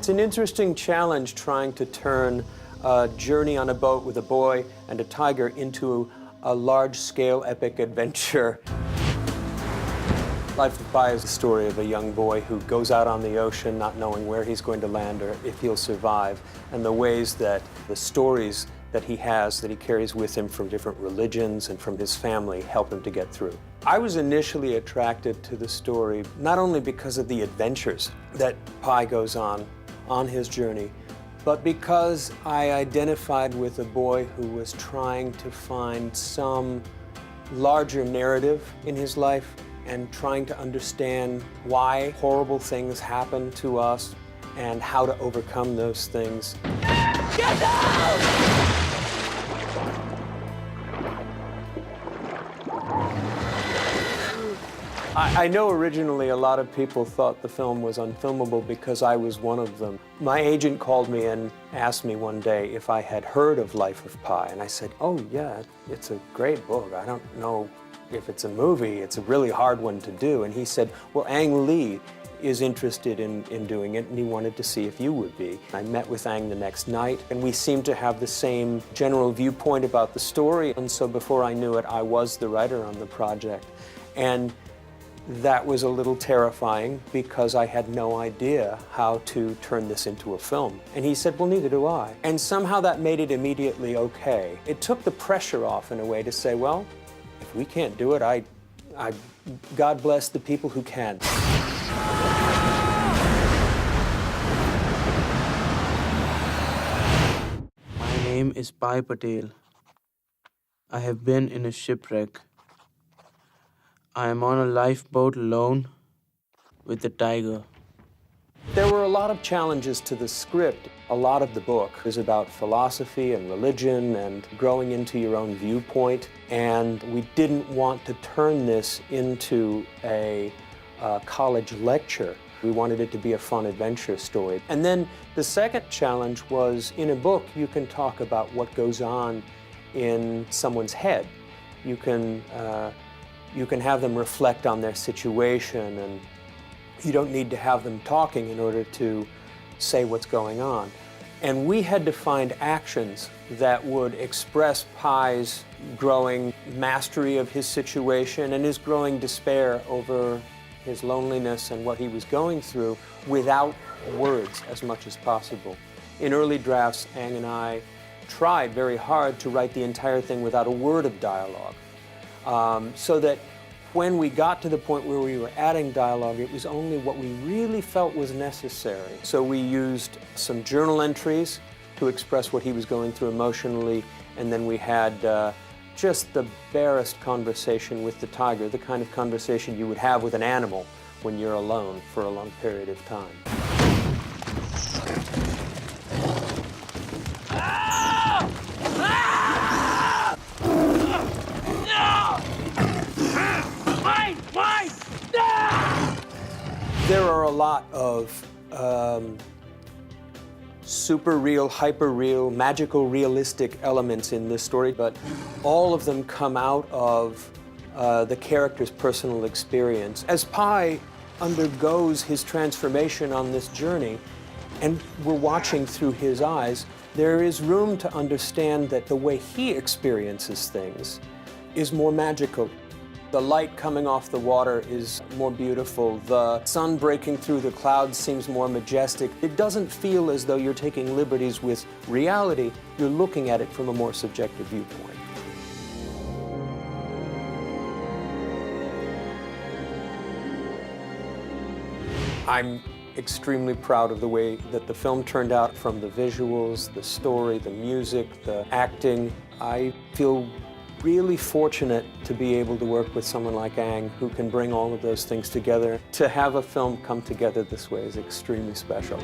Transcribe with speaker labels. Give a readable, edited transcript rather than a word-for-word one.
Speaker 1: It's an interesting challenge trying to turn a journey on a boat with a boy and a tiger into a large-scale epic adventure. Life of Pi is the story of a young boy who goes out on the ocean not knowing where he's going to land or if he'll survive, and the ways that the stories that he has, that he carries with him from different religions and from his family, help him to get through. I was initially attracted to the story not only because of the adventures that Pi goes on his journey, but because I identified with a boy who was trying to find some larger narrative in his life and trying to understand why horrible things happen to us and how to overcome those things. Get down! I know originally a lot of people thought the film was unfilmable because I was one of them. My agent called me and asked me one day if I had heard of Life of Pi, and I said, oh yeah, it's a great book. I don't know if it's a movie. It's a really hard one to do. And he said, well, Ang Lee is interested in doing it, and he wanted to see if you would be. I met with Ang the next night, and we seemed to have the same general viewpoint about the story, and so before I knew it, I was the writer on the project. And that was a little terrifying because I had no idea how to turn this into a film. And he said, well, neither do I. And somehow that made it immediately okay. It took the pressure off in a way to say, well, if we can't do it, God bless the people who can.
Speaker 2: My name is Pai Patel. I have been in a shipwreck. I am on a lifeboat alone with a tiger.
Speaker 1: There were a lot of challenges to the script. A lot of the book is about philosophy and religion and growing into your own viewpoint, and we didn't want to turn this into a college lecture. We wanted it to be a fun adventure story. And then the second challenge was, in a book, you can talk about what goes on in someone's head. You can have them reflect on their situation, and you don't need to have them talking in order to say what's going on. And we had to find actions that would express Pi's growing mastery of his situation and his growing despair over his loneliness and what he was going through without words as much as possible. In early drafts, Ang and I tried very hard to write the entire thing without a word of dialogue. So that when we got to the point where we were adding dialogue, it was only what we really felt was necessary. So we used some journal entries to express what he was going through emotionally, and then we had just the barest conversation with the tiger, the kind of conversation you would have with an animal when you're alone for a long period of time. There are a lot of super real, hyper real, magical, realistic elements in this story, but all of them come out of the character's personal experience. As Pi undergoes his transformation on this journey, and we're watching through his eyes, there is room to understand that the way he experiences things is more magical. The light coming off the water is more beautiful. The sun breaking through the clouds seems more majestic. It doesn't feel as though you're taking liberties with reality. You're looking at it from a more subjective viewpoint. I'm extremely proud of the way that the film turned out, from the visuals, the story, the music, the acting. I feel really fortunate to be able to work with someone like Ang, who can bring all of those things together. To have a film come together this way is extremely special.